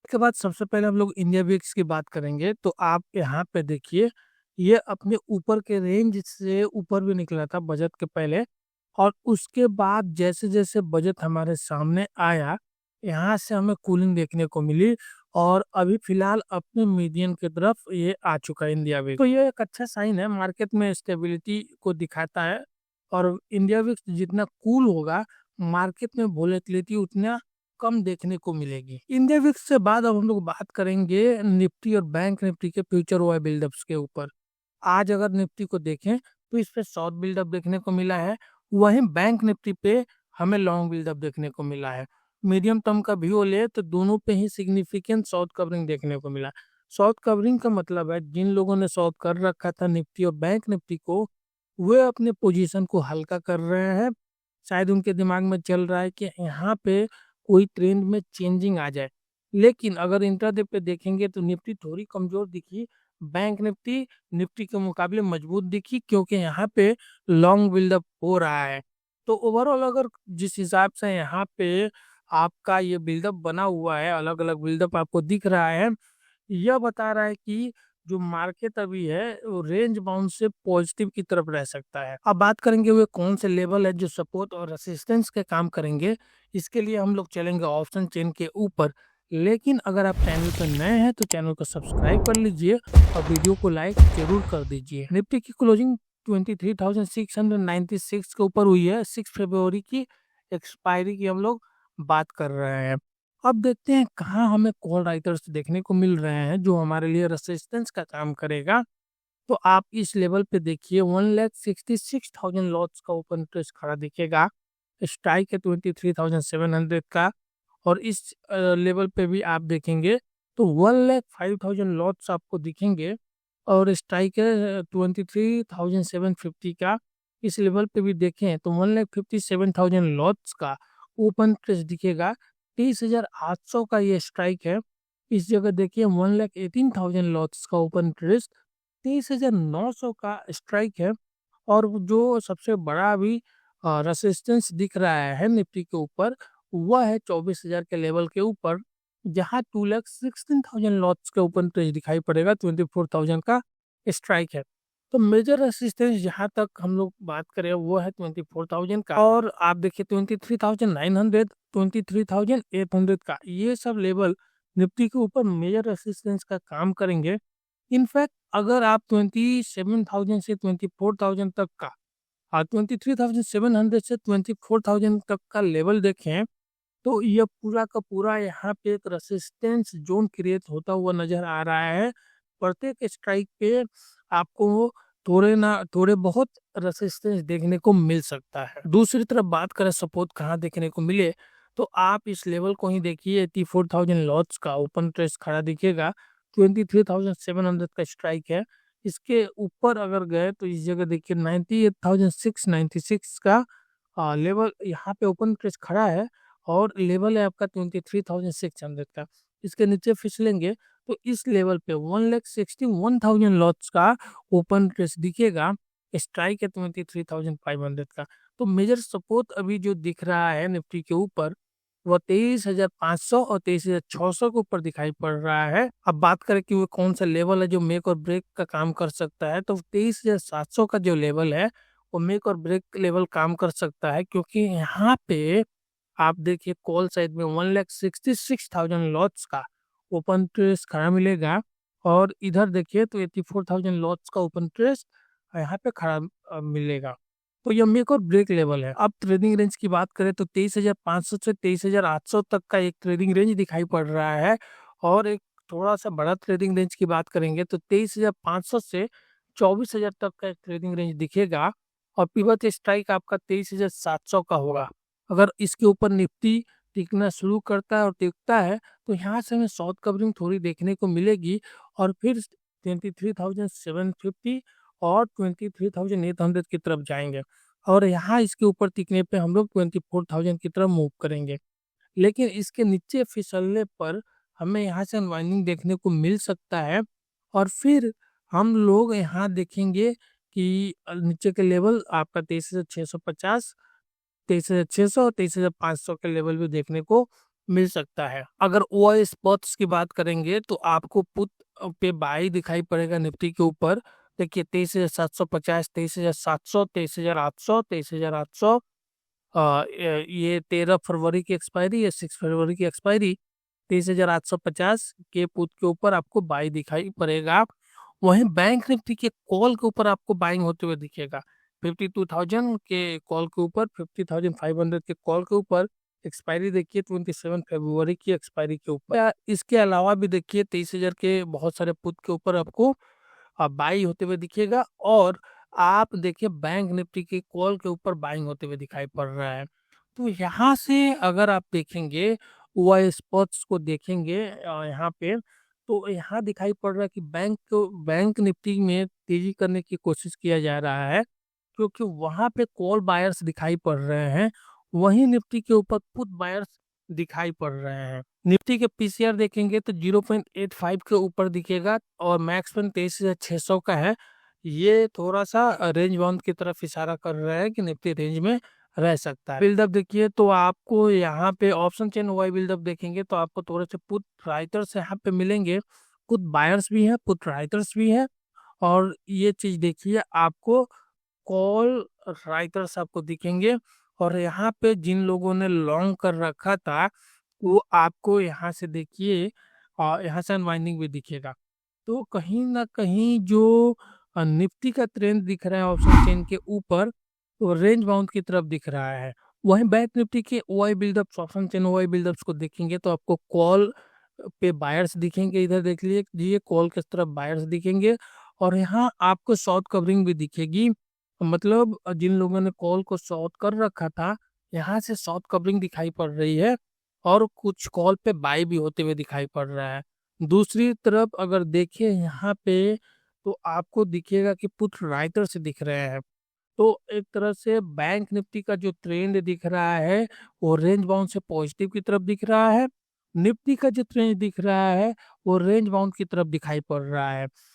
के बाद सबसे पहले हम लोग इंडिया विक्स की बात करेंगे। तो आप यहाँ पे देखिए, ये अपने ऊपर के रेंज से ऊपर भी निकला था बजट के पहले, और उसके बाद जैसे-जैसे बजट हमारे सामने आया, यहाँ से हमें कूलिंग देखने को मिली और अभी फ़िलहाल अपने मीडियन की तरफ ये आ चुका है इंडिया विक्स। तो ये एक अच्छा साइन है, मार्केट में स्टेबिलिटी को दिखाता है और इंडिया विक्स जितना कूल होगा, मार्केट में वोलेटिलिटी उतना कम देखने को मिलेगी। इंडिया विक्स से बाद अब हम लोग बात करेंगे निफ्टी और बैंक निफ्टी के फ्यूचर ओआई बिल्डअप्स के ऊपर। आज अगर निफ्टी को देखें तो इस पे शॉर्ट बिल्डअप देखने को मिला है, वहीं बैंक निफ्टी पे हमें लॉन्ग बिल्डअप देखने को मिला है। मीडियम टर्म का व्यू ले तो दोनों पे ही सिग्निफिकेंट शॉर्ट कवरिंग देखने को मिला। शॉर्ट कवरिंग का मतलब है जिन लोगों ने शॉर्ट कर रखा था निफ्टी और बैंक निफ्टी को, वे अपने पोजीशन को हल्का कर रहे हैं। शायद उनके दिमाग में चल रहा है कि यहाँ पे कोई ट्रेंड में चेंजिंग आ जाए। लेकिन अगर इंट्राडे पे देखेंगे तो निफ्टी थोड़ी कमजोर दिखी, बैंक निफ्टी निफ्टी के मुकाबले मजबूत दिखी, क्योंकि यहाँ पे लॉन्ग बिल्डअप हो रहा है। तो ओवरऑल अगर जिस हिसाब से यहाँ पे आपका ये बिल्डअप बना हुआ है, अलग अलग बिल्डअप आपको दिख रहा है, यह बता रहा है कि जो मार्केट अभी है वो रेंज बाउंड से पॉजिटिव की तरफ रह सकता है। अब बात करेंगे वे कौन से लेवल है जो सपोर्ट और रेसिस्टेंस के काम करेंगे। इसके लिए हम लोग चलेंगे ऑप्शन चेन के ऊपर। लेकिन अगर आप चैनल पर नए हैं तो चैनल को सब्सक्राइब कर लीजिए और वीडियो को लाइक जरूर कर दीजिए। निफ्टी की क्लोजिंग 23,696 के ऊपर हुई है। 6 फरवरी की एक्सपायरी की हम लोग बात कर रहे हैं। अब देखते हैं कहाँ हमें कॉल राइटर्स देखने को मिल रहे हैं जो हमारे लिए रेसिस्टेंस का काम करेगा। तो आप इस लेवल पे देखिए 1,66,000 लॉट्स का ओपन इंटरेस्ट खड़ा दिखेगा। स्ट्राइक है 23,700 का, और इस लेवल पे भी आप देखेंगे तो 1,05,000 लॉट्स आपको दिखेंगे, और स्ट्राइक है 23,750 का। इस लेवल पे भी देखें तो 1,57,000 लॉट्स का ओपन इंटरेस्ट दिखेगा। 23,800 का ये स्ट्राइक है। इस जगह देखिए 1,18,000 लॉट्स का ओपन इंटरेस्ट, 23,900 का स्ट्राइक है। और जो सबसे बड़ा अभी रेसिस्टेंस दिख रहा है निफ्टी के ऊपर, वह है 24,000 के लेवल के ऊपर, जहां 2,16,000 लॉट्स के ओपन इंटरेस्ट दिखाई पड़ेगा। 24,000 का स्ट्राइक है। तो मेजर रेसिस्टेंस जहां तक हम लोग बात करें वो है 24,000 का, और आप देखिए 23,900, 23,800 का, ये सब लेवल निफ्टी के ऊपर मेजर रेसिस्टेंस का काम करेंगे। इनफैक्ट अगर आप 27,000 से 24,000 तक का, 23,700 से 24,000 तक का लेवल देखें तो यह पूरा का पूरा यहाँ पे एक रेसिस्टेंस जोन क्रिएट होता हुआ नजर आ रहा है। प्रत्येक स्ट्राइक पे आपको थोड़े ना थोड़े बहुत रेसिस्टेंस देखने को मिल सकता है। दूसरी तरफ बात करें सपोर्ट कहाँ देखने को मिले, तो आप इस लेवल को ही देखिए। 84,000 लॉट्स का ओपन इंटरेस्ट खड़ा दिखेगा। 23,700 का स्ट्राइक है। इसके ऊपर अगर गए तो इस जगह देखिए 98,696 का लेवल यहाँ पे ओपन इंटरेस्ट खड़ा है, और लेवल है आपका 23,600 का। इसके नीचे फिसलेंगे तो इस लेवल पे 1,61,000 लॉट्स का ओपन इंटरेस्ट दिखेगा। स्ट्राइक है 23,500 का। तो मेजर सपोर्ट अभी जो दिख रहा है निफ्टी के ऊपर, वह 23,500 और 23,600 के ऊपर दिखाई पड़ रहा है। अब बात करें कि वो कौन सा लेवल है जो मेक और ब्रेक का काम कर सकता है, तो 23,700 का जो लेवल है वो मेक और ब्रेक लेवल काम कर सकता है, क्योंकि यहाँ पे आप देखिए कॉल साइड में 1,66,000 लॉट्स का ओपन इंटरेस्ट खड़ा मिलेगा, और इधर देखिए तो 84,000 लॉट्स का ओपन इंटरेस्ट यहाँ पे खड़ा मिलेगा। तो यह मेक और ब्रेक लेवल है। अब ट्रेडिंग रेंज की बात करें तो 23,500 से 23,800 तक का एक ट्रेडिंग रेंज दिखाई पड़ रहा है, और एक थोड़ा सा बड़ा ट्रेडिंग रेंज की बात करेंगे तो 23,500 से 24,000 तक का एक ट्रेडिंग रेंज दिखेगा, और पिवट स्ट्राइक आपका 23,700 का होगा। अगर इसके ऊपर निफ्टी टिकना शुरू करता है और टिकता है तो यहाँ से हमें शॉर्ट कवरिंग थोड़ी देखने को मिलेगी, और फिर 23,750 और 23,800 की तरफ जाएंगे, और यहाँ इसके ऊपर टिकने पे हम लोग 24,000 की तरफ मूव करेंगे। लेकिन इसके नीचे फिसलने पर हमें यहाँ से अनवाइंडिंग देखने को मिल सकता है, और फिर हम लोग यहाँ देखेंगे कि नीचे के लेवल आपका 23,650, 23,600 और 23,500 के लेवल भी देखने को मिल सकता है। अगर ओआई स्पॉट्स की बात करेंगे तो आपको पुट पे बाई दिखाई पड़ेगा निफ्टी के ऊपर। देखिए 23,750, 23,700, 23,800, 23,800। ये 13 फरवरी की एक्सपायरी है, 6 फरवरी की एक्सपायरी। 23,850 के पुट के ऊपर आपको बाई दिखाई पड़ेगा। वहीं बैंक निफ्टी के कॉल के ऊपर आपको बाइंग होते हुए दिखेगा। 52,000 के कॉल के ऊपर, 50,500 के कॉल के ऊपर। एक्सपायरी देखिए 27 फरवरी की एक्सपायरी के ऊपर। इसके अलावा भी देखिए 23,000 के बहुत सारे पुट के ऊपर आपको बाई होते हुए दिखेगा। और आप देखिए बैंक निफ्टी के कॉल के ऊपर बाइंग होते हुए दिखाई पड़ रहा है। तो यहाँ से अगर आप देखेंगे ओआई स्पॉट्स को देखेंगे यहाँ पे, तो यहाँ दिखाई पड़ रहा है कि बैंक निफ्टी में तेजी करने की कोशिश किया जा रहा है, क्योंकि वहां पे कॉल बायर्स दिखाई पड़ रहे हैं। वहीं निफ्टी के ऊपर पुट बायर्स दिखाई पड़ रहे हैं। निफ्टी के पीसीआर देखेंगे तो 0.85 के ऊपर दिखेगा और मैक्स पॉइंट 23,600 का है। ये थोड़ा सा रेंज बाउंड की तरफ इशारा कर रहा है कि निफ्टी रेंज में रह सकता है। बिल्डअप देखिए तो आपको यहाँ पे ऑप्शन चेन वाई बिल्डअप देखेंगे तो आपको थोड़े से पुट राइटर्स यहाँ पे मिलेंगे। पुट बायर्स भी है, पुट राइटर्स भी है। और ये चीज देखिए आपको कॉल राइटर्स आपको दिखेंगे। और यहाँ पे जिन लोगों ने लॉन्ग कर रखा था वो आपको यहाँ से देखिए और यहाँ से अनवाइंडिंग भी दिखेगा। तो कहीं ना कहीं जो निफ्टी का ट्रेंड दिख रहा है ऑप्शन चेन के ऊपर, तो रेंज बाउंड की तरफ दिख रहा है। वहीं बैंक निफ्टी के OI buildup, option chain OI buildups को देखेंगे तो आपको कॉल पे बायर्स दिखेंगे। इधर देख लीजिए कॉल की तरफ बायर्स दिखेंगे। और यहाँ आपको शॉर्ट कवरिंग भी दिखेगी। मतलब जिन लोगों ने कॉल को शॉर्ट कर रखा था, यहाँ से शॉर्ट कवरिंग दिखाई पड़ रही है। और कुछ कॉल पे बाई भी होते हुए दिखाई पड़ रहा है। दूसरी तरफ अगर देखिए यहाँ पे, तो आपको दिखेगा कि पुट राइटर से दिख रहे हैं। तो एक तरह से बैंक निफ्टी का जो ट्रेंड दिख रहा है वो रेंज बाउंड से पॉजिटिव की तरफ दिख रहा है। निफ्टी का जो ट्रेंड दिख रहा है वो रेंज बाउंड की तरफ दिखाई पड़ रहा है।